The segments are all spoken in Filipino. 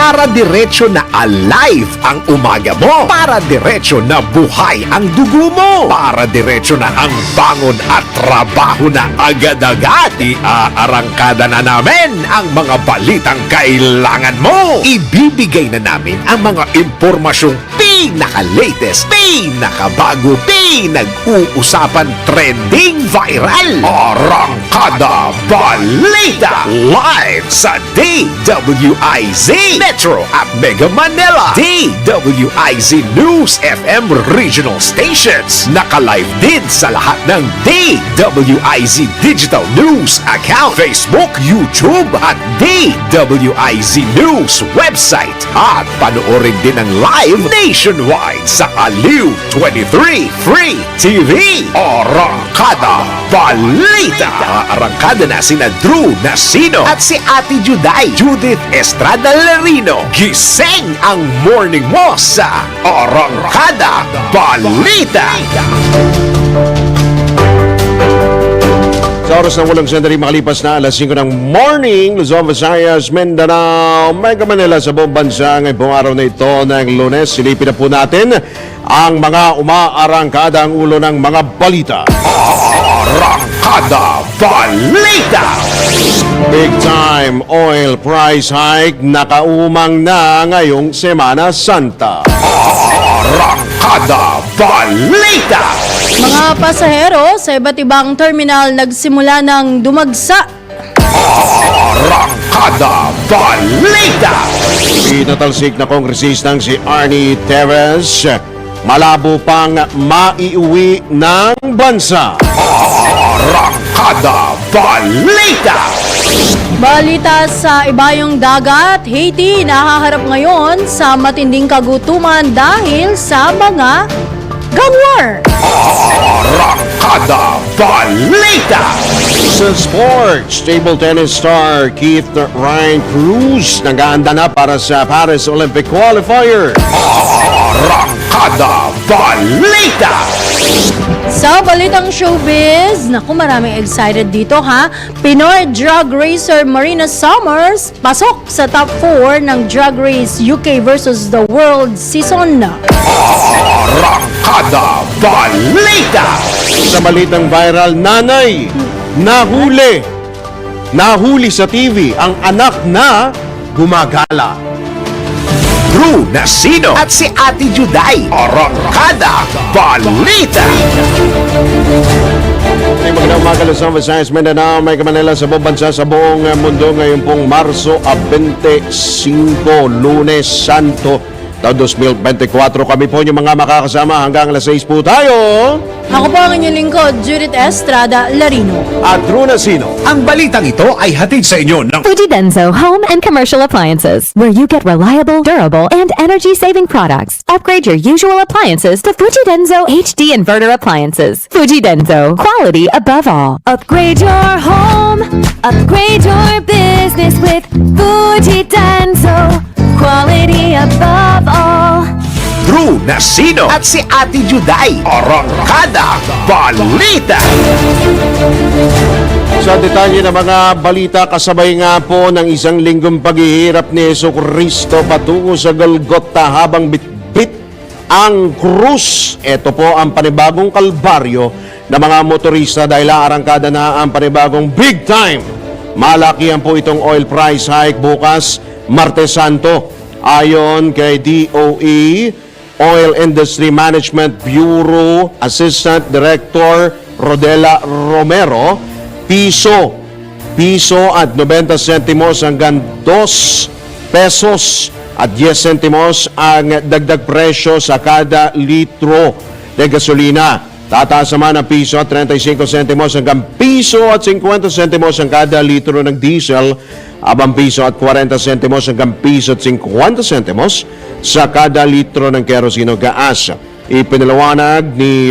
Para diretso na alive ang umaga mo. Para diretso na buhay ang dugo mo. Para diretso na ang bangon at trabaho na agad-agad. Iaarangkada na namin ang mga balitang kailangan mo. Ibibigay na namin ang mga impormasyong pinaka-latest, pinakabago, pinag-uusapan, trending, viral. Arangkada Balita live sa DWIZ Metro at Mega Manila, DWIZ News FM regional stations. Naka-live din sa lahat ng DWIZ Digital News account, Facebook, YouTube at DWIZ News website. At panoorin din ang live nationwide sa Aliw 23 Free TV. Arangkada Balita. Arangkada na sina Drew Nasino at si Ate Juday, Judith Estrada Larino. Gising ang morning mo sa Arangkada Balita. Sa oras ng walang sandali makalipas na alas 5 ng morning, Luzon, Visayas, Mindanao, Mega Manila sa buong bansa. Ngayon pong araw na ito ng Lunes, silipin na po natin ang mga umaarangkada ang ulo ng mga balita. Arangkada Balita! Big time oil price hike nakaumang na ngayong Semana Santa. Arangkada Balita! Mga pasahero sa iba't ibang terminal nagsimula ng dumagsa. Arangkada Balita! Pinatalsik na kongresistang si Arnie Teves, malabo pang maiuwi ng bansa. Arangkada Balita! Balita sa ibayong dagat, Haiti nahaharap ngayon sa matinding kagutuman dahil sa mga gang war. Arangkada Balita! Sa sports, table tennis star Keith Ryan Cruz nag-aanda na para sa Paris Olympic Qualifier. Arangkada Balita! Sa balitang showbiz, naku, maraming excited dito ha. Pinoy drag racer Marina Summers pasok sa top 4 ng Drag Race UK versus the World season. Arangkada Balita! Sa balitang viral, nanay nahuli sa TV ang anak na gumagala. Drew Nasino at si Ate Juday. Arangkada Balita! Magandang umaga, Luzon, Visayas, Mindanao, Mega Manila sa buong bansa, sa buong mundo. Ngayon pong Marso 25, Lunes Santo, taon 2024. Kami po yung mga makakasama hanggang alas 6 po tayo. Ako po ang inyong lingkod, Judith Estrada Larino. At Drew Nasino. Ang balitang ito ay hatid sa inyo ng Fujidenzo Home and Commercial Appliances, where you get reliable, durable, and energy-saving products. Upgrade your usual appliances to Fujidenzo HD Inverter Appliances. Fujidenzo, quality above all. Upgrade your home, upgrade your business with Fujidenzo, quality above all. Drew Nasino at si Ate Juday. Arangkada Balita! Sa detalye ng mga balita, kasabay nga po ng isang linggong paghihirap ni Jesucristo patungo sa Golgota habang bitbit ang krus. Ito po ang panibagong kalbaryo ng mga motorista dahil arangkada na ang panibagong big time. Malakihan po itong oil price hike bukas, Martes Santo. Ayon kay DOE, Oil Industry Management Bureau Assistant Director Rodela Romero, piso at 90 sentimos hanggang 2 pesos at 10 sentimos ang dagdag presyo sa kada litro de gasolina. Tataas naman ang piso at 35 sentimos hanggang piso at 50 sentimos ang kada litro ng diesel, abang piso at 40 sentimos hanggang piso at 50 sentimos sa kada litro ng kerosino gas. Ipinalawanag ni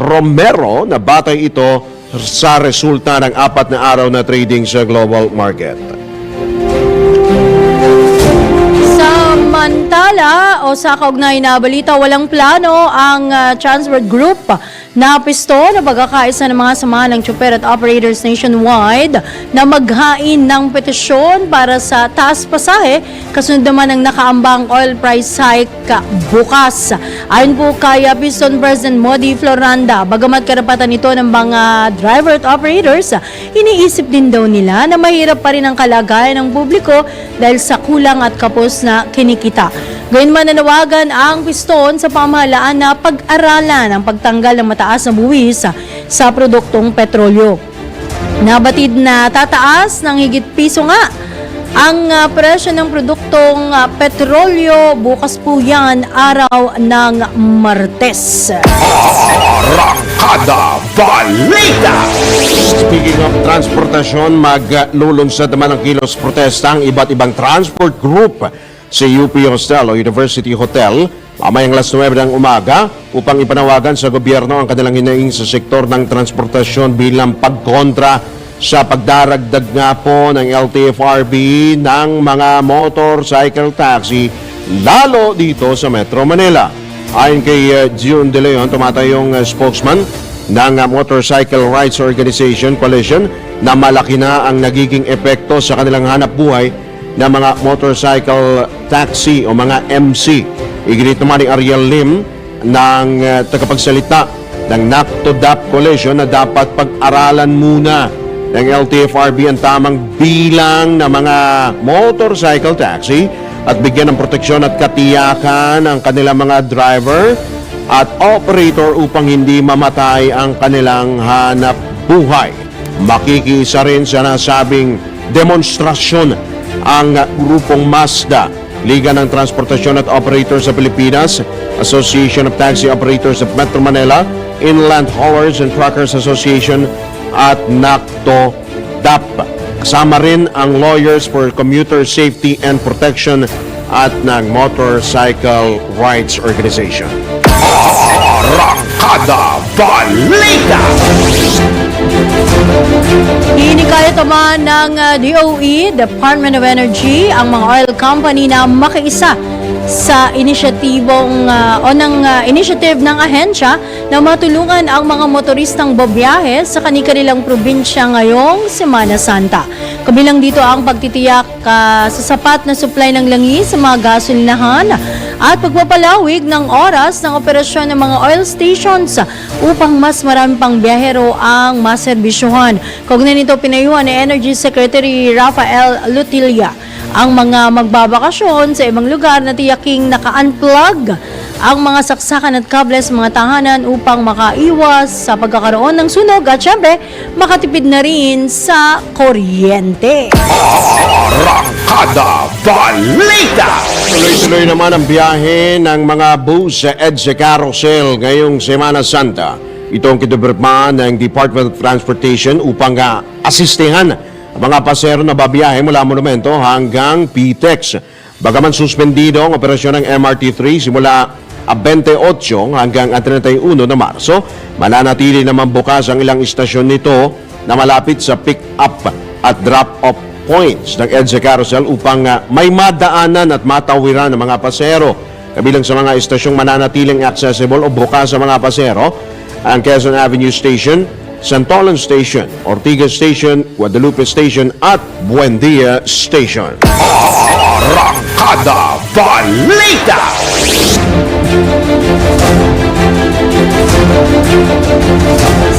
Romero na batay ito sa resulta ng 4 na araw na trading sa global market. Samantala o sa kaugnay na balita, walang plano ang Transworld Group Napisto na pagkakaisa ng mga samahan ng chopper at operators nationwide na maghain ng petisyon para sa taas pasahe kasunod naman ng nakaambang oil price hike bukas. Ayon po kay Piston President Modi Floranda, bagamat karapatan ito ng mga driver at operators, iniisip din daw nila na mahirap pa rin ang kalagayan ng publiko dahil sa kulang at kapos na kinikita. Gayunman nanawagan ang Piston sa pamahalaan na pag-aralan ang pagtanggal ng mataas na buwis sa produktong petrolyo. Nabatid na tataas ng higit piso nga ang presyo ng produktong petrolyo bukas po yan araw ng Martes. Arangkada Balita! Speaking of transportasyon, maglulunsad naman ng kilos protesta ang iba't ibang transport group sa UP Hostel o University Hotel mamayang alas 9 ng umaga upang ipanawagan sa gobyerno ang kanilang hinaing sa sektor ng transportasyon bilang pagkontra sa pagdaragdag nga po ng LTFRB ng mga motorcycle taxi lalo dito sa Metro Manila. Ayon kay June De Leon, tumatayong spokesman ng Motorcycle Rights Organization Coalition, na malaki na ang nagiging epekto sa kanilang hanap buhay ng mga motorcycle taxi o mga MC. Iginit naman ni Ariel Lim ng tagapagsalita ng NACTO-DAP Coalition na dapat pag-aralan muna ng LTFRB ang tamang bilang ng mga motorcycle taxi at bigyan ng proteksyon at katiyakan ang kanilang mga driver at operator upang hindi mamatay ang kanilang hanap buhay. Makikisa rin sa nasabing demonstrasyon ang grupong Mazda, Liga ng Transportasyon at Operators sa Pilipinas, Association of Taxi Operators of Metro Manila, Inland Haulers and Truckers Association at NACTO-DAP. Kasama rin ang Lawyers for Commuter Safety and Protection at ng Motorcycle Rights Organization. Arangkada Balita! Hinikayat naman ng DOE, Department of Energy, ang mga oil company na makiisa sa initiative ng ahensya na matulungan ang mga motoristang babiyahe sa kanilang probinsya ngayong Semana Santa. Kabilang dito ang pagtitiyak sa sapat na supply ng langis sa mga gasolinahan at pagpapalawig ng oras ng operasyon ng mga oil stations upang mas marami pang biyahero ang maserbisyuhan. Kaugnay nito, pinayuhan ni Energy Secretary Rafael Lutilla ang mga magbabakasyon sa ibang lugar na tiyaking naka-unplug ang mga saksakan at kable sa mga tahanan upang makaiwas sa pagkakaroon ng sunog at syempre makatipid na rin sa kuryente. Arangkada Balita! Tuloy-tuloy naman ang biyahe ng mga bus sa EDSA Carousel ngayong Semana Santa. Ito ang kinobirma ng Department of Transportation upang asistehan ang mga pasero na babiyahe mula Monumento hanggang PTEX. Bagaman suspendido ang operasyon ng MRT3 simula 28 hanggang 31 na Marso, mananatili naman bukas ang ilang istasyon nito na malapit sa pick-up at drop-off points ng EDSA Carousel upang may madaanan at matawiran ng mga pasero. Kabilang sa mga istasyong mananatiling accessible o bukas sa mga pasero, ang Quezon Avenue Station, Santolan Station, Ortigas Station, Guadalupe Station at Buendia Station. Arangkada Balita!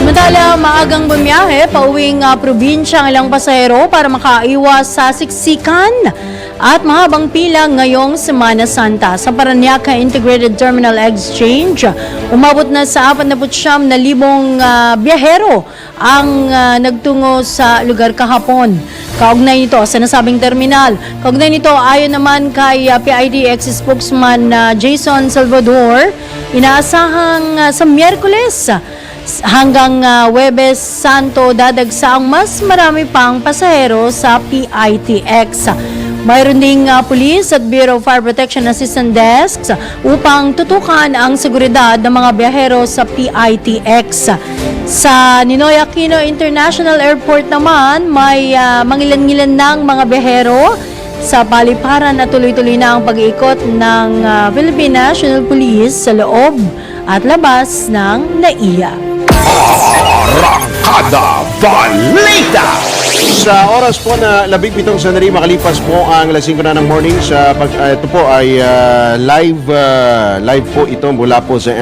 Samantala, maagang bumiyahe pauwing probinsya ang ilang pasahero para makaiwas sa siksikan at mahabang pila ngayong Semana Santa. Sa Parañaque Integrated Terminal Exchange, umabot na sa 49,000 biyahero ang nagtungo sa lugar kahapon. Kaugnay nito sa nasabing terminal. Kaugnay nito, ayon naman kay PIDX spokesman Jason Salvador, inaasahang sa Miyerkules hanggang Huwebes Santo dadagsa ang mas marami pang pasahero sa PITX. Mayroon ding Police at Bureau of Fire Protection Assistance Desks upang tutukan ang seguridad ng mga biyahero sa PITX. Sa Ninoy Aquino International Airport naman, may mangilan-ngilan ng mga biyahero sa paliparan at tuloy-tuloy na ang pag-iikot ng Philippine National Police sa loob at labas ng NAIA. Arangkada Balita! Sa oras po na 17 sandali makalipas po ang alas 5 na ng morning ito po ay live po ito mula po sa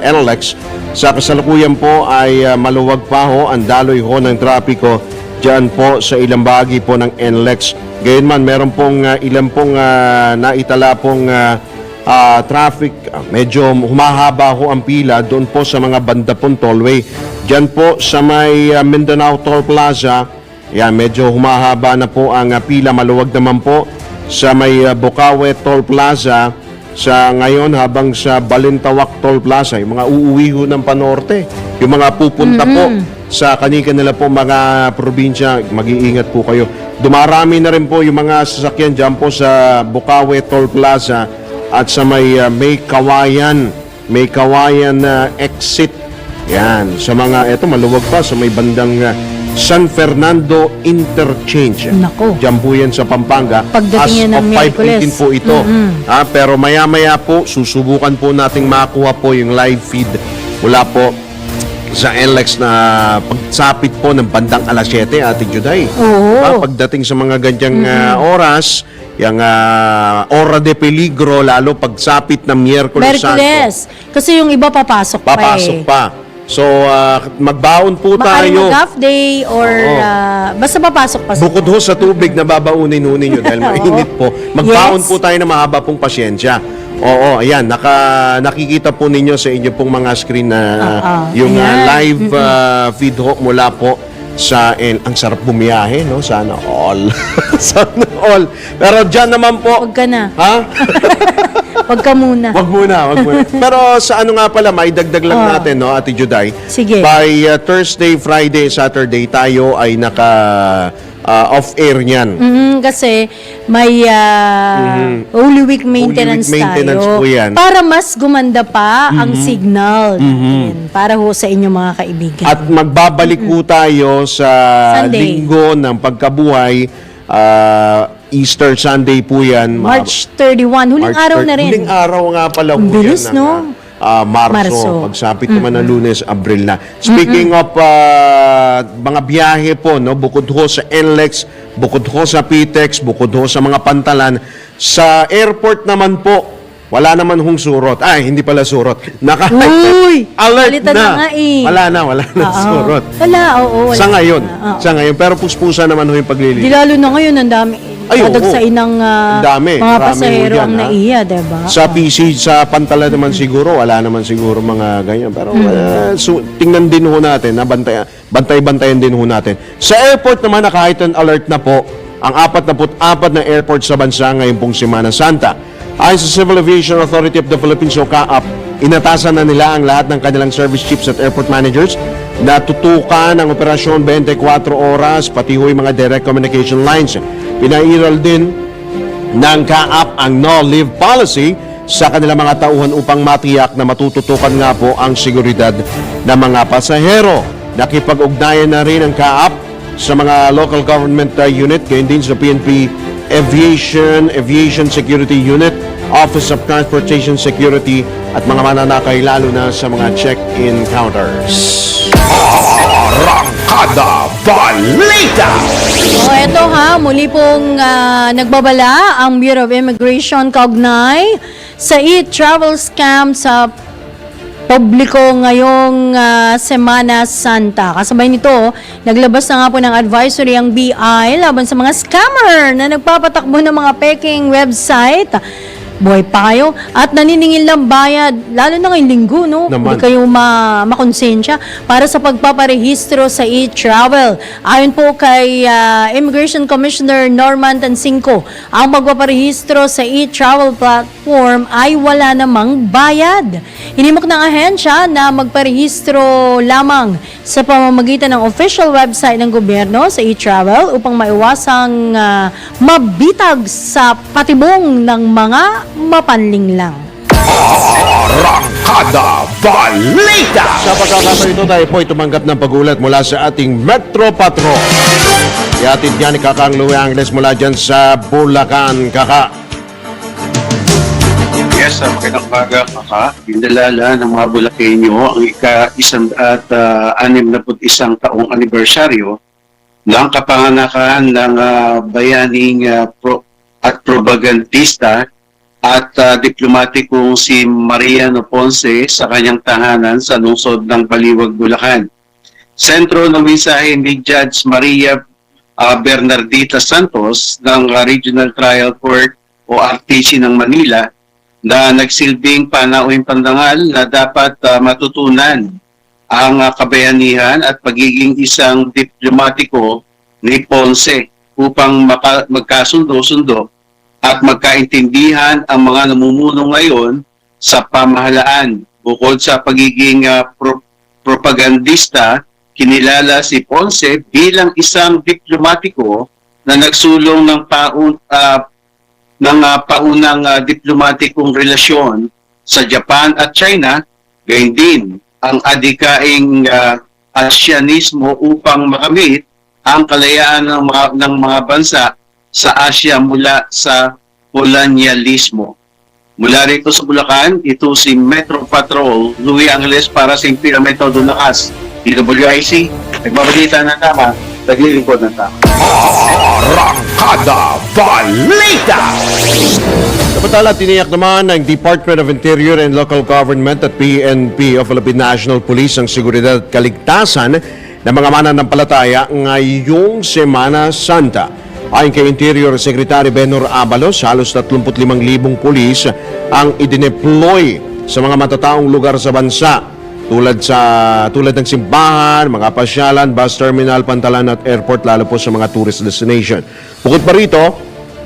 NLEX. Sa kasalukuyan po ay maluwag pa ho ang daloy ho ng trapiko dyan po sa ilang bahagi po ng NLEX. Gayunman meron pong ilang pong naitala pong traffic, medyo humahaba ho ang pila doon po sa mga banda pong tollway. Dyan po sa may Mindanao Toll Plaza, yan, medyo humahaba na po ang pila. Maluwag naman po sa may Bukawe Toll Plaza sa ngayon habang sa Balintawak Toll Plaza, yung mga uuwi ho ng Panorte, yung mga pupunta po sa kanila po mga probinsya, mag-iingat po kayo. Dumarami na rin po yung mga sasakyan dyan po sa Bukawe Toll Plaza at sa may Kawayan exit. Yan, sa mga, eto maluwag pa sa may bandang San Fernando Interchange. Nako. Diyan po yan sa Pampanga. Pagdating yan ng Miyerkules. 5:18 po ito. Pero maya-maya po, susubukan po nating makuha po yung live feed mula po sa NLEX na pagsapit po ng bandang alas 7, Ate Juday. Oo. Pagdating sa mga ganyang oras, yung ora de peligro, lalo pagsapit ng Miyerkules Santo. Merkules. Kasi yung iba papasok pa Papasok pa. So, magbaon po Maaari tayo. mag-half day or basta papasok pa. Bukod ho sa tubig na babaunin ho ninyo dahil mainit po, magbaon Yes. po tayo na mahaba pong pasyensya. Oo, ayan, nakikita po ninyo sa inyo pong mga screen na yung ayan. live feed ho mula po sa ang sarap bumiyahe, no? Sana all. Sana all. Pero dyan naman po. Huwag ka na. Ha? Huwag ka muna. Wag muna. Pero sa ano nga pala, maidagdag lang natin, no, Ate Juday. Sige. By Thursday, Friday, Saturday, tayo ay off-air niyan. Kasi may Holy Week maintenance, Holy Week maintenance tayo. po yan. Para mas gumanda pa ang signal natin. Para ho sa inyong mga kaibigan. At magbabalik po tayo sa Sunday. linggo ng pagkabuhay. Easter Sunday po yan. March 31. Huling araw na rin. Huling araw nga pala Ang po bilis, yan. no? Marso. Marso. Pagsapit naman ng Lunes, Abril na. Speaking of mga biyahe po, no, bukod ho sa NLEX, bukod ho sa PTEX, bukod ho sa mga pantalan, sa airport naman po, wala naman hong surot. Ay, hindi pala surot. Uy! Alert Palitan na. na nga eh. Wala na surot. Wala, oo. Wala. Sa ngayon. Oo. Sa ngayon. Pero puspusa naman ho yung Di paglilinis. lalo na ngayon, ang dami. Ay, oo. Dadagsain ng Dami. mga Marami pasahero ho dyan, ang naiya, diba? Sa PC, sa pantala naman siguro, wala naman siguro mga ganyan. Pero tingnan din ho natin, bantay-bantayan din ho natin. Sa airport naman, naka-heightened alert na po ang 44 na airport sa bansa ngayong pong Semana Santa. Ayon sa Civil Aviation Authority of the Philippines o CAAP, inatasan na nila ang lahat ng kanilang service chiefs at airport managers na tutukan ang operasyon 24 oras, pati ho yung mga direct communication lines. Pinairal din ng CAAP ang no-leave policy sa kanilang mga tauhan upang matiyak na matututukan nga po ang seguridad ng mga pasahero. Nakipag-ugnayan na rin ang CAAP sa mga local government unit, gayon din sa PNP Aviation Security Unit, Office of Transportation Security at mga mananakay lalo na sa mga check-in counters. Arangkada Balita! O eto muli pong nagbabala ang Bureau of Immigration kaugnay sa e-travel scam sa publiko ngayong Semana Santa. Kasabay nito, naglabas na nga po ng advisory ang BI laban sa mga scammer na nagpapatakbo ng mga peking website. Buhay pa kayo at naniningil ng bayad, lalo na ngayong linggo, no? Naman. Hindi kayo makonsensya para sa pagpaparehistro sa e-travel. Ayon po kay Immigration Commissioner Norman Tansinco, ang magpaparehistro sa e-travel platform ay wala namang bayad. Hinimok ng ahensya na magparehistro lamang sa pamamagitan ng official website ng gobyerno sa e-travel upang maiwasang mabitag sa patibong ng mga mapanlinlang. Arangkada Balita! Sa pagkakataon ito, tayo po ay tumanggap ng pag-ulat mula sa ating Metro Patrol. Iatid niya ni Kakang Louie Angles mula dyan sa Bulacan, Kaka. Yes Yes, magandang umaga kaka. Dinalala ng mga Bulakenyo ang ika-61 taong anibersaryo ng kapanganakan ng bayaning propagandista at diplomatikong si Mariano Ponce sa kanyang tahanan sa lungsod ng Baliwag, Bulacan. Sentro ng mensahe ni Judge Maria Bernardita Santos ng Regional Trial Court o RTC ng Manila na nagsilbing panauhing pandangal na dapat matutunan ang kabayanihan at pagiging isang diplomatiko ni Ponce upang magkasundo-sundo at magkaintindihan ang mga namumuno ngayon sa pamahalaan. Bukod sa pagiging propagandista, kinilala si Ponce bilang isang diplomatiko na nagsulong ng paunang diplomatikong relasyon sa Japan at China, gayon din ang adikaing Asianismo upang makamit ang kalayaan ng mga bansa sa Asia mula sa kolonyalismo. Mula rito sa Bulacan, ito si Metro Patrol Louis Angeles para sa Impedimento Dunakas, DWIC, nagbabalita ng tama, naglilingkod ng tama. Arangkada Balita! Samantala, tiniyak naman ng Department of Interior and Local Government at PNP o Philippine National Police ang seguridad at kaligtasan ng mga mananampalataya ngayong Semana Santa. Ayon kay Interior Secretary Benor Abalos, halos 35,000 pulis ang idineploy sa mga matataong lugar sa bansa tulad ng simbahan, mga pasyalan, bus terminal, pantalan at airport, lalo po sa mga tourist destination. Bukod pa rito,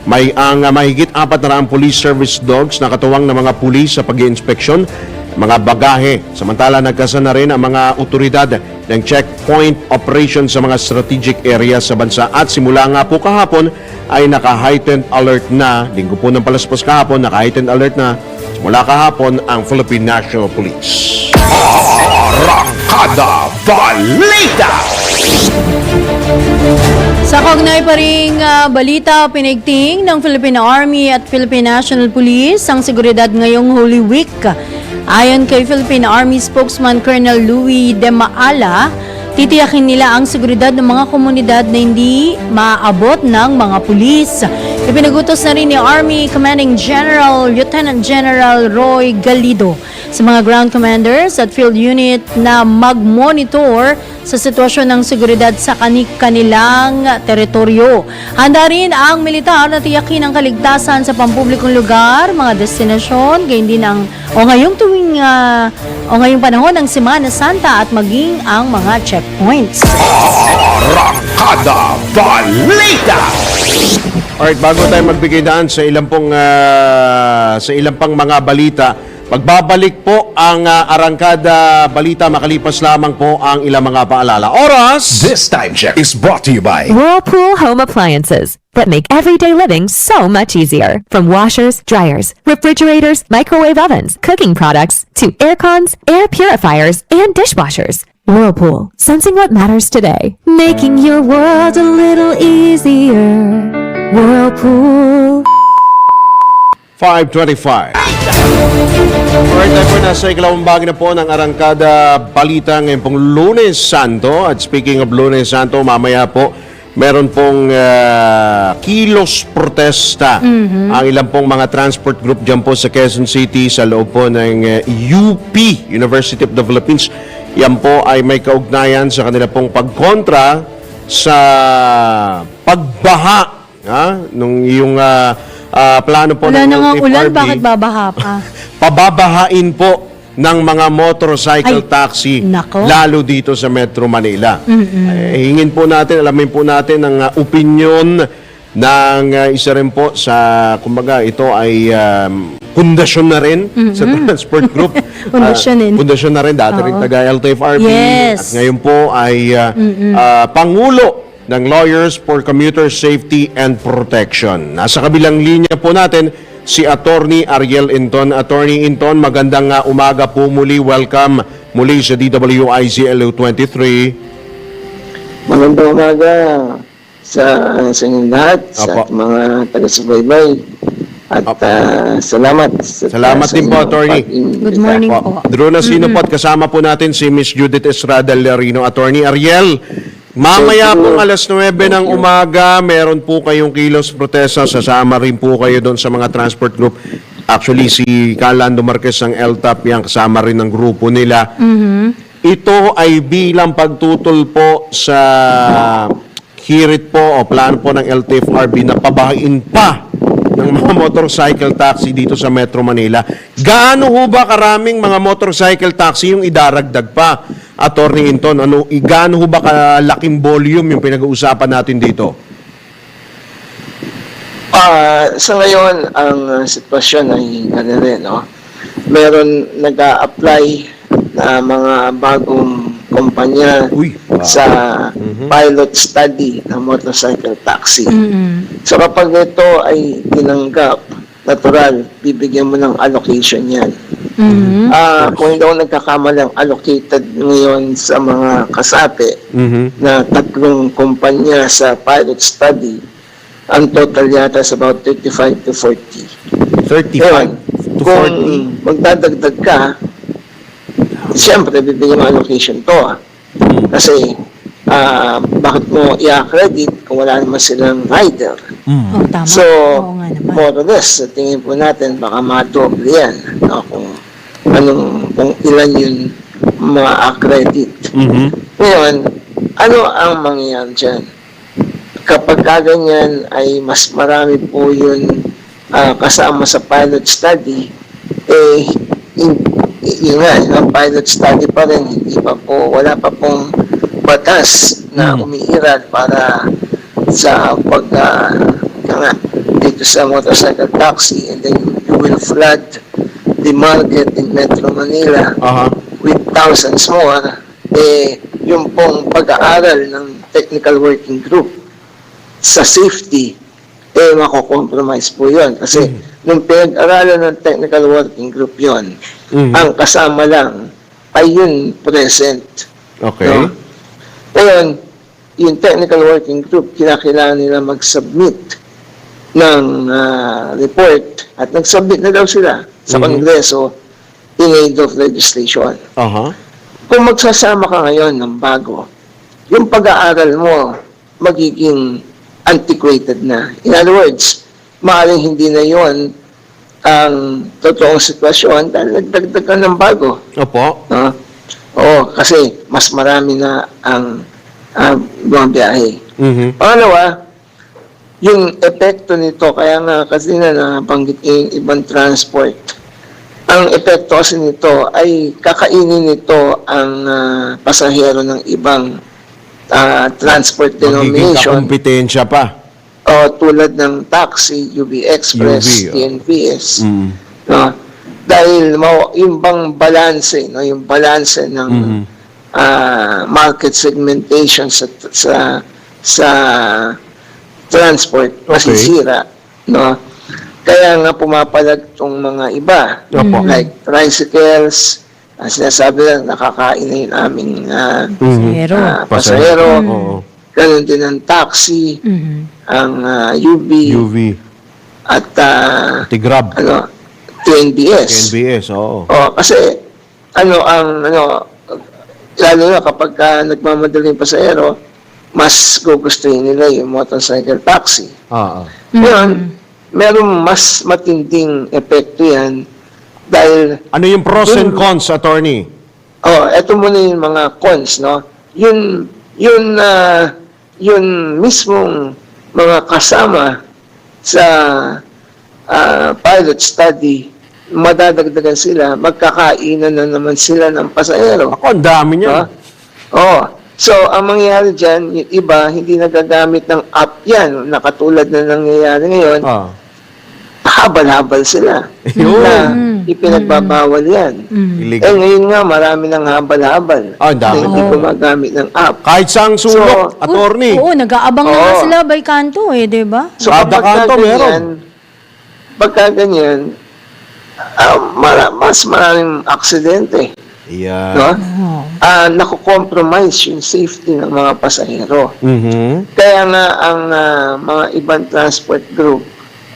may mahigit 400 police service dogs na katuwang ng mga pulis sa pag-iinspeksyon mga bagahe. Samantala, nagkasana rin ang mga otoridad ng checkpoint operation sa mga strategic areas sa bansa at simula nga po kahapon ay naka-heightened alert na. Linggo po ng palaspas kahapon, naka-heightened alert na simula kahapon ang Philippine National Police. Arangkada Balita! Sa kaugnay pa ring balita, pinigting ng Philippine Army at Philippine National Police ang seguridad ngayong Holy Week. Ayon kay Philippine Army spokesman Colonel Louis De Maala, titiyakin nila ang seguridad ng mga komunidad na hindi maaabot ng mga pulis. Ipinagutos na rin ni Army Commanding General Lieutenant General Roy Galido sa mga ground commanders at field unit na mag-monitor sa sitwasyon ng seguridad sa kanilang teritoryo. Handa rin ang militar na tiyakin ang kaligtasan sa pampublikong lugar, mga destinasyon, gayon din ngayong panahon ng Semana Santa at maging ang mga checkpoints. Arangkada Balita! Alright, bago tayo magbigay daan sa ilang pang mga balita, magbabalik po ang Arangkada Balita makalipas lamang po ang ilang mga paalala. Oras! This time check is brought to you by Whirlpool Home Appliances that make everyday living so much easier. From washers, dryers, refrigerators, microwave ovens, cooking products, to air cons, air purifiers, and dishwashers. Whirlpool, sensing what matters today. Making your world a little easier. Whirlpool. 5:25. Alright, tayo po nasa ikalawang bahagi na po ng Arangkada Balita ngayong pong Lunes Santo. At speaking of Lunes Santo, mamaya po meron pong kilos protesta ang ilang pong mga transport group dyan po sa Quezon City sa loob po ng UP, University of the Philippines. Yan po ay may kaugnayan sa kanila pong pagkontra sa pagbaha nung yung plano po Wala ng na nga ulan, LTFRB. bakit babaha pa? Pababahain po ng mga motorcycle Ay, taxi, nako. lalo dito sa Metro Manila. Hingin po natin, alamin po natin ang opinion ng isa rin po sa, kumbaga, ito ay pundasyon na rin sa transport group. Pundasyon na rin, dati rin taga LTFRB. Yes. At ngayon po ay Pangulo ng Lawyers for Commuter Safety and Protection. Nasa kabilang linya po natin si Attorney Ariel Inton. Attorney Inton, magandang umaga po muli. Welcome muli sa DWIZ LU23. Magandang umaga sa inyong lahat, sa Apo. mga taga-subaybay. At salamat. Salamat din po, Attorney. Good morning po. Drew Nasino po at kasama po natin si Miss Judith Estrada Lerino. Attorney Ariel, mamaya pong alas 9 ng umaga, meron po kayong kilos protesta. Sasama rin po kayo doon sa mga transport group. Actually, si Calando Marquez ng LTAP, yan kasama rin ng grupo nila. Ito ay bilang pagtutol po sa hirit po o plano po ng LTFRB na pabahain pa ng mga motorcycle taxi dito sa Metro Manila. Gaano ho ba karaming mga motorcycle taxi yung idaragdag pa, Attorney Inton? Gaano ho ba kalaking volume yung pinag-uusapan natin dito? Sa ngayon, ang sitwasyon ay ano rin, no? Meron nag-a-apply na mga bagong kumpanya sa pilot study ng motorcycle taxi. So kapag ito ay tinanggap, natural, bibigyan mo ng allocation yan. Kung hindi ako nagkakamali, ang allocated ngayon sa mga kasapi na 3 kumpanya sa pilot study, ang total yata is about 35 to 40. 35 to 40? Kung magdadagdag ka, siyempre, bibigyan mo allocation to. Kasi, bakit mo i-accredit kung wala naman silang rider? Oh, tama. So, Oo nga naman. more or less, sa tingin po natin, baka madoble yan. No? Kung ilan yung ma-accredit. Ngayon, ano ang mangyayari dyan? Kapag ganyan ay mas marami po yun kasama sa pilot study, yun nga, ang pilot study pa rin, wala pa pong batas na umiiral para sa dito sa motorcycle taxi, and then you will flood the market in Metro Manila with thousands more. Yung pong pag-aaral ng technical working group sa safety, mako-compromise po yun. Kasi nung pinag-aralan ng technical working group yon, ang kasama lang ay yun present. Okay. No? Ngayon, yung technical working group, kinakailangan nila mag-submit ng report at nag-submit na daw sila sa Kongreso in aid of legislation. Kung magsasama ka ngayon ng bago, yung pag-aaral mo magiging antiquated na. In other words, maaaring hindi na yon ang totoong sitwasyon dahil nagdagdag ka ng bago. Opo. No? Oo, kasi mas marami na ang bumabiyahe. Pangalawa, yung epekto nito, kaya nga kasi nabanggit yung ibang transport, ang epekto kasi nito ay kakainin nito ang pasahero ng ibang transport Magiging denomination. kakumpetensya pa. Tulad ng taxi, UB Express, UB, TNVS. No? Dahil yung bang balanse, no? Yung balanse ng market segmentation sa transport masisira. No? Kaya nga pumapalag itong mga iba. Like tricycles, sinasabi lang nakakain na yung aming pasahero. Ganon din ang taxi, ang UB, at Grab. TNBS. TNBS, oo. Kasi lalo na kapag nagmamadali yung pasahero, mas gugustuhin nila yung motorcycle taxi. Ngayon, merong mas matinding epekto yan dahil... Ano yung pros and cons, Attorney? Eto muna yung mga cons, no? Yun mismong mga kasama sa pilot study, madadagdagan sila, magkakainan na naman sila ng pasahero. Ang dami niya. So, ang mangyayari dyan, yung iba, hindi nagagamit ng app yan, nakatulad na nangyayari ngayon, habal-habal sila. Na ipinagbabawal yan. Ngayon nga, marami ng habal-habal. Ang dami. Na hindi gumagamit ng app. Kahit saang sulok, Attorney. Oo, nag-aabang na nga sila by kanto diba? So, Kada kanto pagka ganyan, mas maraming aksidente. Yeah. No? Nakukompromise yung safety ng mga pasahero. Kaya nga ang mga ibang transport group,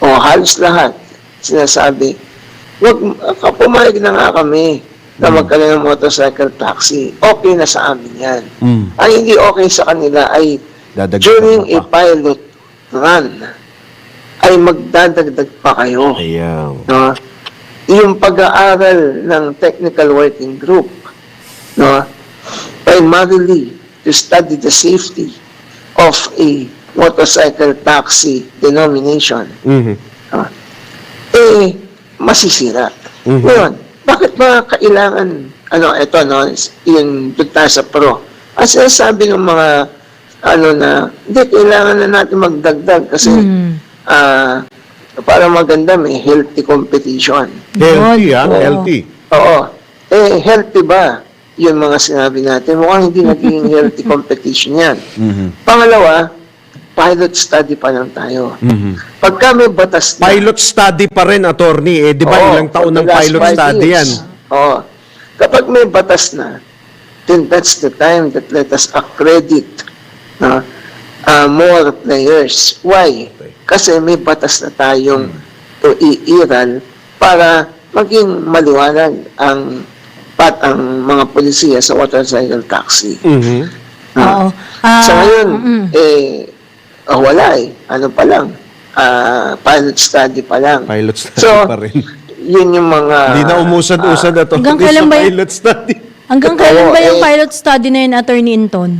halos lahat, sinasabi, pumayag na nga kami na magkaroon ng motorcycle taxi. Okay na sa amin yan. Ang hindi okay sa kanila ay Dadagdag during pa. a pilot run ay magdadagdag pa kayo. Ayan. No? Yung pag-aaral ng technical working group, no, primarily to study the safety of a motorcycle taxi denomination, no, masisira. Ngayon, bakit ba kailangan, ito, no, yung doon tayo sa pro. Ang sinasabi ng mga, hindi, kailangan na natin magdagdag kasi, para maganda, may healthy competition. Healthy, Oo. healthy. Oo. Healthy ba? Yung mga sinabi natin. Mukhang hindi naging healthy competition yan. Pangalawa, pilot study pa lang tayo. Pagka may batas na... Pilot study pa rin, attorney. Di ba Oo, ilang taon for ng the last pilot 5 study yan? years. Oo. Kapag may batas na, then that's the time that let us accredit more players. Why? Kasi may batas na tayong iiral para maging maliwanag ang mga polisiya sa motorcycle taxi. Oo. Sa ngayon, wala eh. Ano pa lang, pilot study pa lang. Pilot study So, pa rin. Yun yung mga... Hindi na umusad-usad, attorney, hanggang kailan sa ba pilot study. Hanggang kailan Oo, ba yung eh. pilot study na yun, Attorney Inton?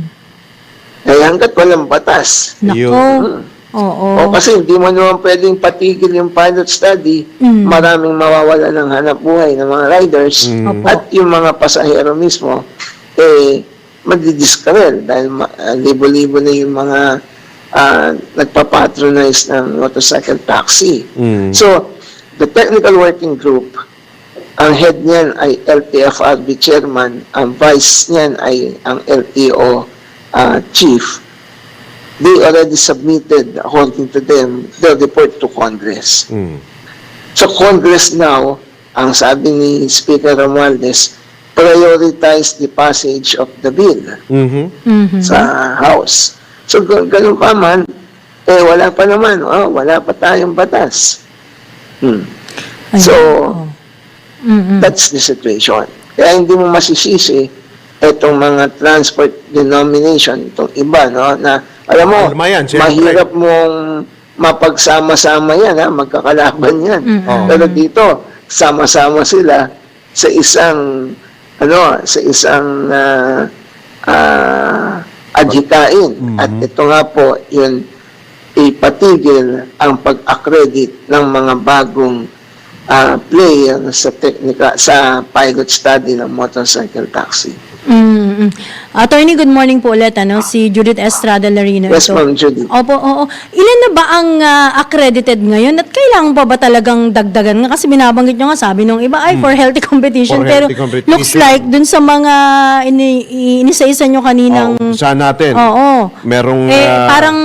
hanggat walang batas. Nako. Yun. Oo. O kasi hindi mo naman pwedeng patigil yung pilot study, maraming mawawala ng hanap buhay ng mga riders Opo. at yung mga pasahero mismo, magdi-discourage dahil libo-libo na yung mga nagpapatronize ng motorcycle taxi. So, the technical working group, ang head niyan ay LTFRB chairman, ang vice niyan ay ang LTO chief. They already submitted, according to them, the report to Congress. So Congress now, ang sabi ni Speaker Romualdez, prioritize the passage of the bill sa House. So ganun pa man, wala pa naman, wala pa tayong batas. So, that's the situation. Kaya hindi mo masisisi itong mga transport denomination, itong iba, no, na alam mo, Alma yan, siyempre. mahirap mong mapagsama-sama yan, magkakalaban yan. Pero dito, sama-sama sila sa isang adhikain. At ito nga po, yun, ipatigil ang pag-accredit ng mga bagong player sa pilot study ng motorcycle taxi. Attorney, good morning po ulit. Si Judith Estrada Larino. Yes, Ma'am Judy. Opo, oo. Ilan na ba ang accredited ngayon? At kailangan pa ba talagang dagdagan? Nga kasi binabanggit nyo nga, sabi nung iba, ay, for healthy competition. For Pero healthy competition. looks like, dun sa mga inisa-isa nyo kaninang... Saan natin? Oo. Merong... Parang...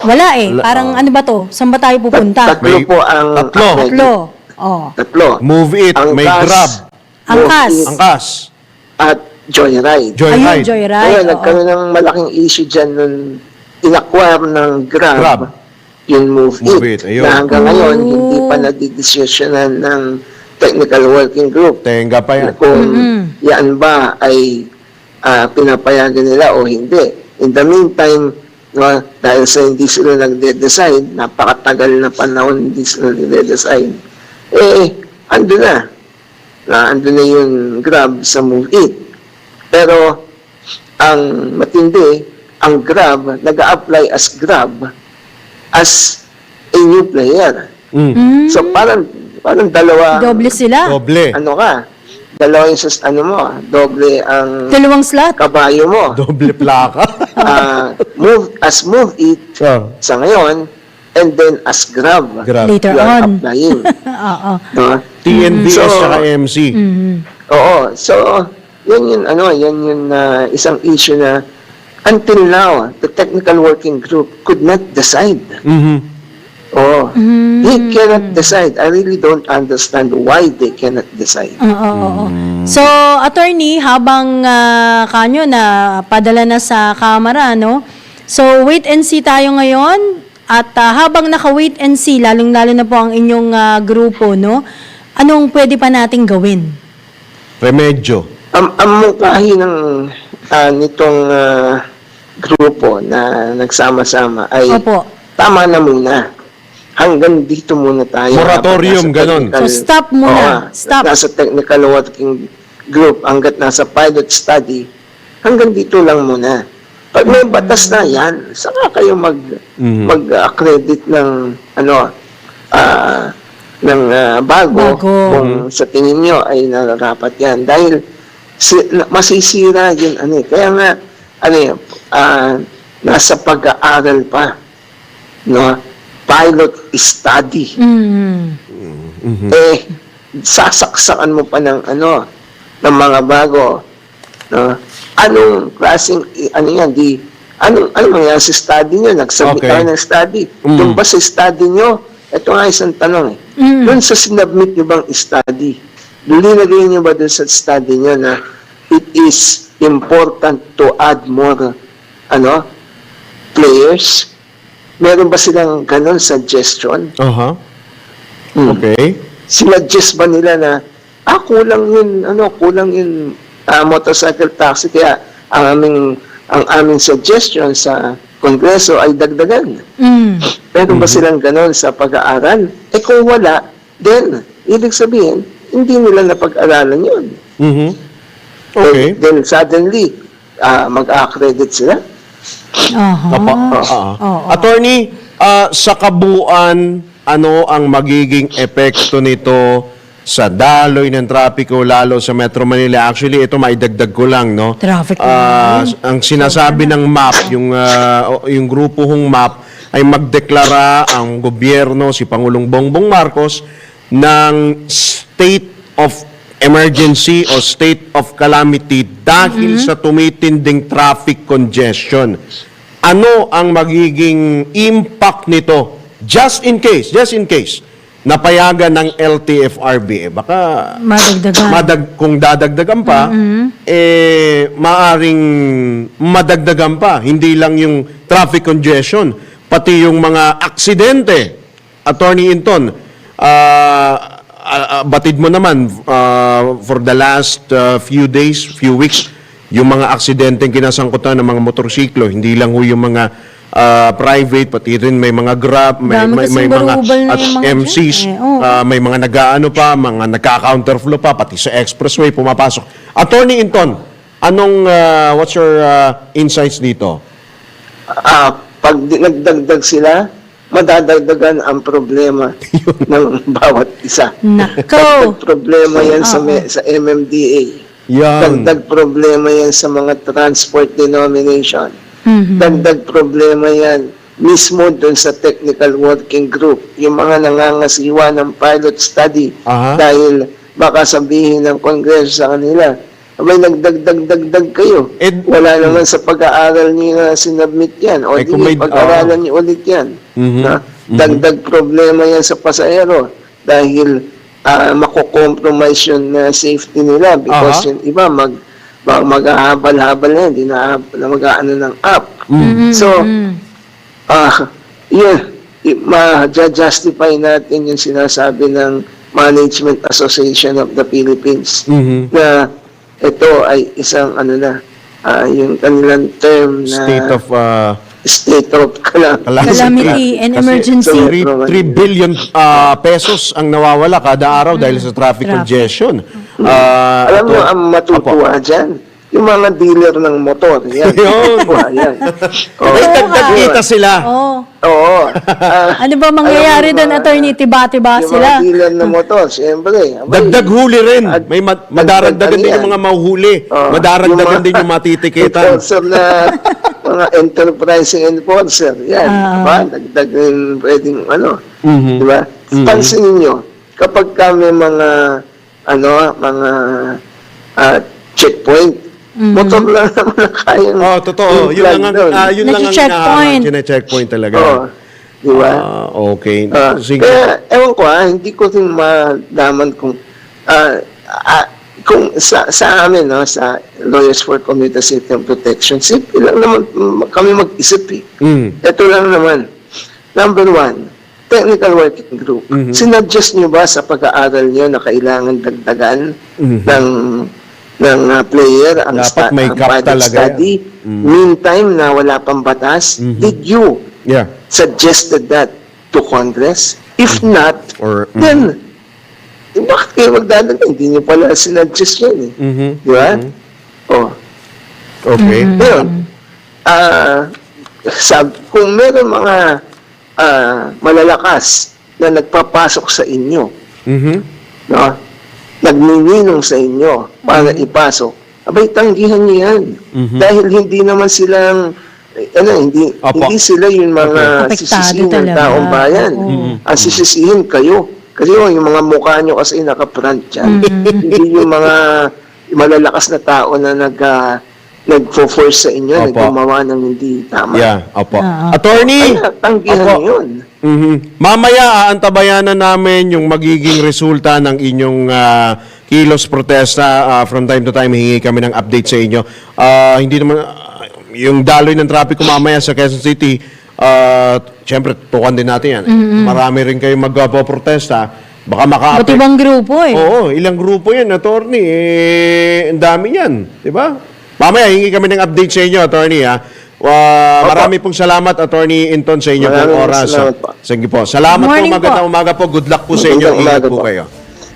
Wala eh. Parang ano ba to? Saan ba tayo pupunta? Tatlo po ang Tatlo. Tatlo. Oh. Tatlo. Move It, may Angkas, Grab, Angkas. Move It, Angkas, at Joyride. Ayun, Joyride. Joyride. Kaya oo. nagkaroon ng malaking issue dyan nung in-acquire ng Grab, Grab. yung Move Move It. It, ayun. Na hanggang ngayon, hindi pa nadidesisyonan ng technical working group Tenga pa yan. kung yan ba ay pinapayagan nila o hindi. In the meantime, no, dahil sa hindi sila nagde-decide, napakatagal na panahon hindi sila nagde-decide, ando na yung Grab sa Move It. Pero, ang matindi, ang Grab, nag-a-apply as Grab as a new player. So, parang dalawa, Doble sila. Doble. dalawa yung doble ang Dalawang slot. kabayo mo. Doble plaka. Move It sa ngayon, and then as Grab. Grab. Later You are on. applying. Oo. No? TNBS So, saka MC. Oo. So, yan yung isang issue na until now, the technical working group could not decide. Oh, he cannot decide. I really don't understand why they cannot decide. Oo. So, attorney, habang kanyo na padala na sa kamera, no? So, wait and see tayo ngayon At habang naka-wait and see, lalong-lalo na po ang inyong grupo, no? Anong pwede pa nating gawin? Remedyo. Ang mungkahi ng nitong grupo na nagsama-sama ay Opo. tama na muna. Hanggang dito muna tayo. Moratorium, Nasa ganon. technical- So, stop muna. Oo, Stop. Nasa technical working group, hanggat nasa pilot study, hanggang dito lang muna. Pag may batas na yan, saka kayo mag-accredit ng bago, Bago. kung sa tingin nyo ay nararapat yan. Dahil masisira yun. Kaya nga, nasa pag-aaral pa. No? Pilot study. Mm. Sasaksakan mo pa ng ng mga bago. No? Anong klaseng, anong mangyayari sa study nyo? Nagsubmit Okay. tayo ng study. Doon ba sa study nyo? Ito nga isang tanong Doon sa sinubmit nyo bang study, linagay nyo ba doon sa study nyo na it is important to add more players? Meron ba silang ganon suggestion? Aha. Hmm. Okay. Sinuggest ba nila na kulang yun motorcycle taxi, kaya ang aming suggestion sa Kongreso ay dagdagan. Meron ba silang ganon sa pag-aaral? Kung wala, then ibig sabihin hindi nila napag-aralan yun. Okay. Then suddenly mag-accredit sila. Apa. Attorney, sa kabuuan, ano ang magiging epekto nito sa daloy ng trapiko lalo sa Metro Manila? Actually, ito maidagdag ko lang, no? Traffic Ang sinasabi ng MAP, yung grupo hong MAP ay magdeklara ang gobyerno, si Pangulong Bongbong Marcos, ng state of emergency o state of calamity dahil sa tumitinding traffic congestion. Ano ang magiging impact nito? Just in case, napayagan ng LTFRB, baka Madagdagan. kung dadagdagan pa, maaring madagdagan pa. Hindi lang yung traffic congestion, pati yung mga aksidente. Attorney Inton, batid mo naman for the last few days, few weeks, yung mga aksidenteng kinasangkutan ng mga motorsiklo, hindi lang ho yung mga private, pati rin may mga Grab, may Dami kasing mga barubal na at yung mga MCs, dyan, oo. may mga nag-aano pa, mga nagka-counterflow pa, pati sa expressway pumapasok. Attorney Inton, what's your insights dito? Pag nagdagdag sila, madadagdagan ang problema ng bawat isa. Nako. Dagdag problema yan sa MMDA. Yan. Dagdag problema yan sa mga transport denomination. Dagdag problema yan mismo dun sa technical working group. Yung mga nangangasiwa ng pilot study Aha. dahil baka sabihin ng Kongreso sa kanila, abay nagdagdag kayo. Wala naman sa pag-aaral niyo na sinubmit yan. O kung di, may- pag-aaralan niyo ulit yan. Na, dagdag problema yan sa pasahero dahil mako-compromise yung safety nila because yung iba maghahabal-habal yan, hindi na mag-aano ng app. So, yun, ma-justify natin yung sinasabi ng Management Association of the Philippines na ito ay isang yung kanilang term na state of Calamity and emergency. 3 billion pesos ang nawawala kada araw dahil sa traffic congestion. Alam mo, ang matutuwa dyan, yung mga dealer ng motor. Yan. Yun. Yan. May dagdag kita sila. Oo. Ano ba mangyayari doon, attorney? Tiba-tiba Yung sila. mga dealer ng motor, siyempre. Dagdag huli rin. May madaragdagan din yan. yung mga mahuhuli. Madaragdagan din yung matitikitan. Enforcer na mga enterprising enforcer. Yan. Diba? Dagdag rin pwedeng Diba? Pansinin nyo, kapag kami mga checkpoint, motor lang naman na kayang Totoo. Yun lang ang Checkpoint. checkpoint talaga. Oo. Diba? Okay. Sige. Kaya, ewan ko hindi ko rin malaman kung sa amin, sa Lawyers for Commuter Safety and Protection, simple lang naman kami mag-isip . Ito lang naman, Number one, technical working group. Sinuggest nyo ba sa pag-aaral nyo na kailangan dagdagan ng player ang Dapat may ang cap pilot talaga study? Meantime na wala pang batas, did you Yeah. suggested that to Congress? If not, Or- then bakit kayo magdadagdag? Hindi nyo pala sinuggest yun eh. Di ba? Oh. Okay. Ngayon, kung meron mga malalakas na nagpapasok sa inyo, no? Nagnininong sa inyo para ipasok, abay, tanggihan niyo yan. Dahil hindi naman silang, hindi sila yung mga Apektado sisisihin ng talaga. taong bayan. Oo. Ang sisisihin kayo. Kasi yung mga mukha nyo kasi naka-front yan. Hindi yung mga malalakas na tao na nag-force sa inyo, na Opo. gumawa ng hindi tama. Yeah, opo. Oo. Attorney, Kaya tanggihan Opo. niyo yun. Mamaya aantabayan na namin yung magiging resulta ng inyong kilos protesta. From time to time hingi kami ng update sa inyo. Hindi naman yung daloy ng trapiko mamaya sa Quezon City, siyempre tukan din natin yan. Marami rin kayong magpo-protesta. Baka Ba't ibang grupo eh? Oo, ilang grupo yan, attorney. Ang dami yan, di ba? Mamaya hingi kami ng update sa inyo, attorney, ha? Marami pong salamat, Attorney Inton, sa inyong Maraming oras. salamat po. Sige po. Salamat po, Morning magandang po. umaga po. Good luck po sa inyo. Magandang Ingat umaga po po. kayo.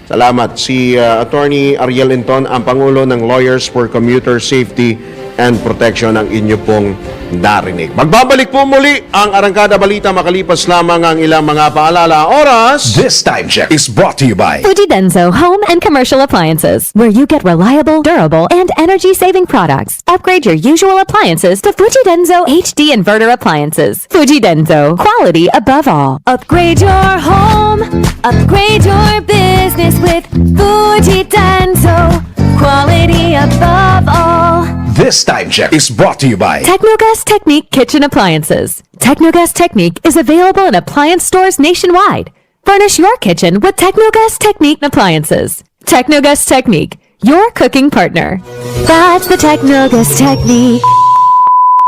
Salamat. Si Attorney Ariel Inton, ang Pangulo ng Lawyers for Commuter Safety and Protection, ang inyo pong narinig. Magbabalik po muli ang Arangkada Balita makalipas lamang ang ilang mga paalala. Oras! This time check is brought to you by Fuji Denso Home and Commercial Appliances, where you get reliable, durable, and energy-saving products. Upgrade your usual appliances to Fuji Denso HD Inverter Appliances. Fuji Denso, quality above all. Upgrade your home, upgrade your business with Fuji Denso, quality above all. This time check is brought to you by Technogas Technique Kitchen Appliances. Technogas Technique is available in appliance stores nationwide. Furnish your kitchen with Technogas Technique appliances. Technogas Technique, your cooking partner. That's the Technogas Technique.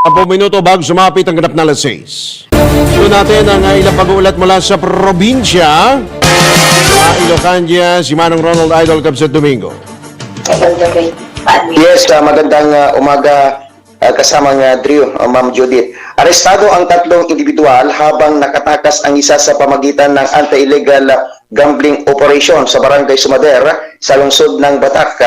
10 minuto bago sumapit ang ganap na alas 6. Ito natin ang ilang pag-uulat mula sa probinsya. Sa Ilocania, si Manong Ronald Idol Capsat Domingo. Yes, magandang umaga kasamang Drew, Ma'am Judith. Arestado ang 3 individual habang nakatakas ang isa sa pamagitan ng anti-illegal gambling operation sa Barangay Sumader sa lungsod ng Batak.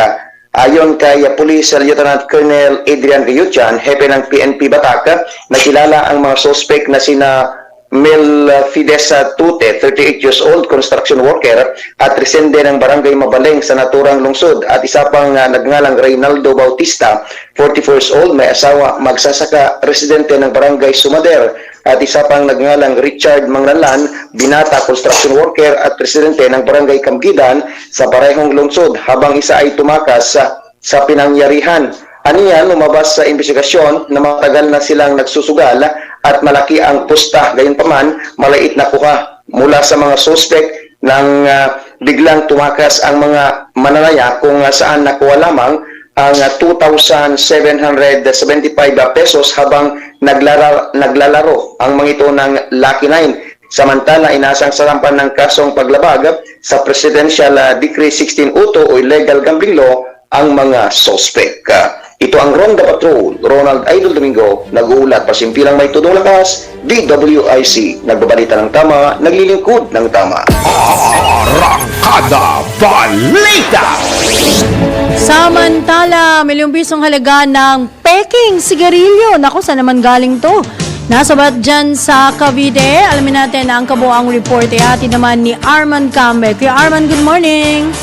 Ayon kay Police Lieutenant Colonel Adrian Gayutian, hepe ng PNP Batak, nakilala ang mga suspect na sina Mel Fides Tute, 38 years old, construction worker, at resende ng Barangay Mabaleng sa naturang lungsod, at isa pang nagngalang Reynaldo Bautista, 44 years old, may asawa, magsasaka, residente ng Barangay Sumader, at isa pang nagngalang Richard Manglalan, binata, construction worker, at residente ng Barangay Kamgidan sa parehong lungsod, habang isa ay tumakas sa pinangyarihan. Aniyan, lumabas sa investigasyon na matagal na silang nagsusugal at malaki ang pusta. Gayunpaman, maliit na kuha mula sa mga suspect nang biglang tumakas ang mga mananaya kung saan nakuha lamang ang 2,775 pesos habang naglalaro ang mga ito ng Lucky 9. Samantala, inasang sarampan ng kasong paglabag sa Presidential Decree 1602 o Illegal Gambling Law ang mga suspect. Ito ang Ronda Patrol, Ronald Idol Domingo, nag-uulat, pasimpilang may tudong lakas, DWIC, nagbabalita ng tama, naglilingkod ng tama. Arangkada Balita. Samantala, milyong pisong halaga ng peking sigarilyo. Naku, saan naman galing to? Nasa ba't dyan sa Cavite? Alamin natin ang kabuang report. Atin naman ni Arman Cambe. Kuya Arman, good morning.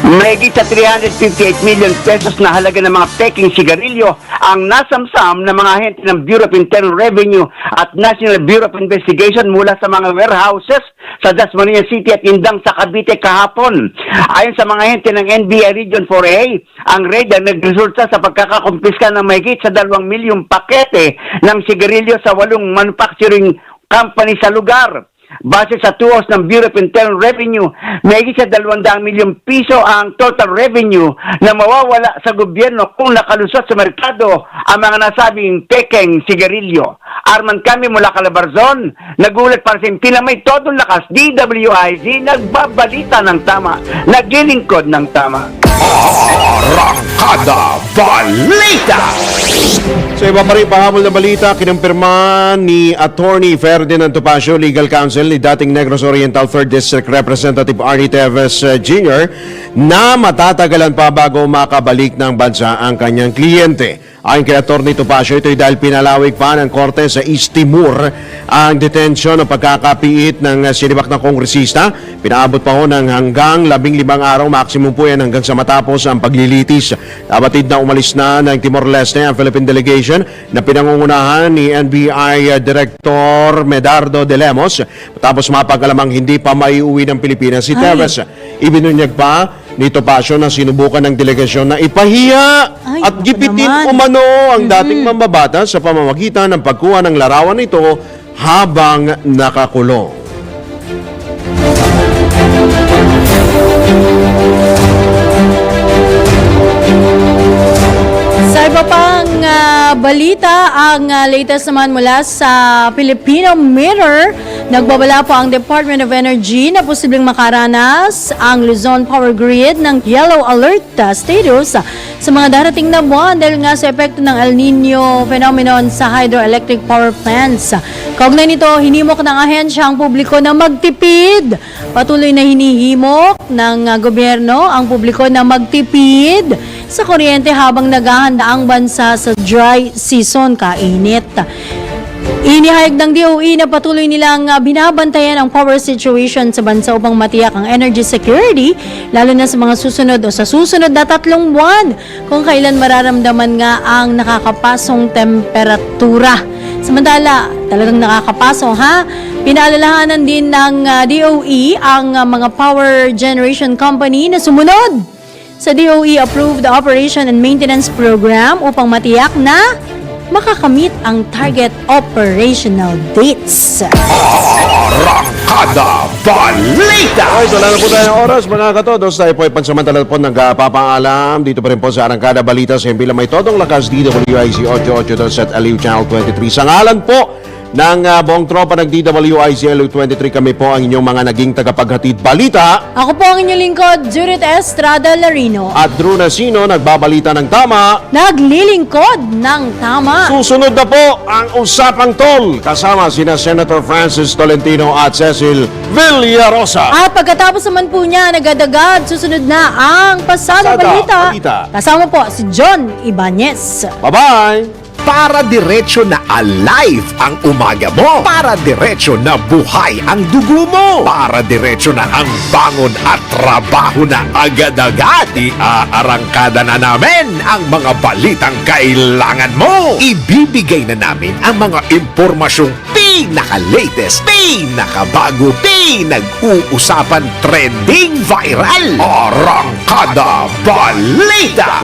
Mahigit sa 358 million pesos na halaga ng mga peking sigarilyo ang nasamsam ng mga ahente ng Bureau of Internal Revenue at National Bureau of Investigation mula sa mga warehouses sa Dasmariñas City at Indang sa Cavite kahapon. Ayon sa mga ahente ng NBI Region 4A, ang raid ay nagresulta sa pagkakakumpiska ng mahigit sa 2 milyong pakete ng sigarilyo sa 8 manufacturing company sa lugar. Base sa tuos ng Bureau of Internal Revenue, mahigit sa 200 milyong piso ang total revenue na mawawala sa gobyerno kung nakalusot sa merkado ang mga nasabing pekeng sigarilyo. Arman kami mula Calabarzon. Nagulat para sa may todong lakas, DWIZ, nagbabalita ng tama, naglilingkod ng tama. Arangkada Balita! Sa iba pa rin pahabol na balita, kinumpirma ni Attorney Ferdinand Topacio, Legal Counsel ni dating Negros Oriental 3rd District Representative Arnie Teves Jr. na matatagalan pa bago makabalik ng bansa ang kanyang kliyente. Ayon kay Attorney Topacio, ito'y dahil pinalawig pa ng korte sa East Timor ang detention o pagkakapiit ng sinibak na kongresista. Pinaabot pa ho ng hanggang 15 araw, maximum po yan hanggang sa matapos ang paglilitis. Nabatid na umalis na ng Timor-Leste ang Philippine delegation na pinangungunahan ni NBI Director Medardo de Lemos. Matapos mapag-alamang hindi pa maiuwi ng Pilipinas si Teves. Ibinunyag pa ni Topacio na sinubukan ng delegasyon na ipahiya Ay, at naku gipitin naman. umano ang dating mambabatas sa pamamagitan ng pagkuha ng larawan nito habang nakakulong. Sa iba pang balita, ang latest naman mula sa Filipino Mirror, nagbabala po ang Department of Energy na posibleng makaranas ang Luzon Power Grid ng yellow alert status sa mga darating na buwan dahil nga sa epekto ng El Nino phenomenon sa hydroelectric power plants. Kaugnay nito, hinimok ng ahensya ang publiko na magtipid. Patuloy na hinihimok ng gobyerno ang publiko na magtipid sa kuryente habang naghahanda ang bansa sa dry season kainit. Inihayag ng DOE na patuloy nilang binabantayan ang power situation sa bansa upang matiyak ang energy security, lalo na sa mga susunod o sa susunod na 3 buwan kung kailan mararamdaman nga ang nakakapasong temperatura. Samantala, talagang nakakapasok ha. Pinaalalahanan din ng DOE ang mga power generation company na sumunod sa DOE-approved Operation and Maintenance Program upang matiyak na makakamit ang target operational dates. Arangkada Balita! Okay, so wala na po tayo ng oras, mga katodos. Tayo po ay pansamantala po nagpapaalam. Dito pa rin po sa Arangkada Balita sa Hempila may todong lakas DWIC 882 at Aliw Channel 23. Sa ngalan po ng buong tropa ng DWIC Aliw 23, kami po ang inyong mga naging tagapaghatid balita. Ako po ang inyong lingkod, Judith Estrada Larino. At Drew Nasino, nagbabalita ng tama. Naglilingkod ng tama. Susunod na po ang Usapang Tol kasama sina Senator Francis Tolentino at Cecil Villarosa. At pagkatapos naman po niya, nagadagad, susunod na ang Pasada Balita. Kasama po si John Ibanez. Bye-bye! Para diretso na alive ang umaga mo. Para diretso na buhay ang dugo mo. Para diretso na ang bangon at trabaho na agad-agad. Iaarangkada na namin ang mga balitang kailangan mo. Ibibigay na namin ang mga impormasyong pinaka-latest, pinaka-bago, pinag-uusapan, trending, viral. Arangkada Balita!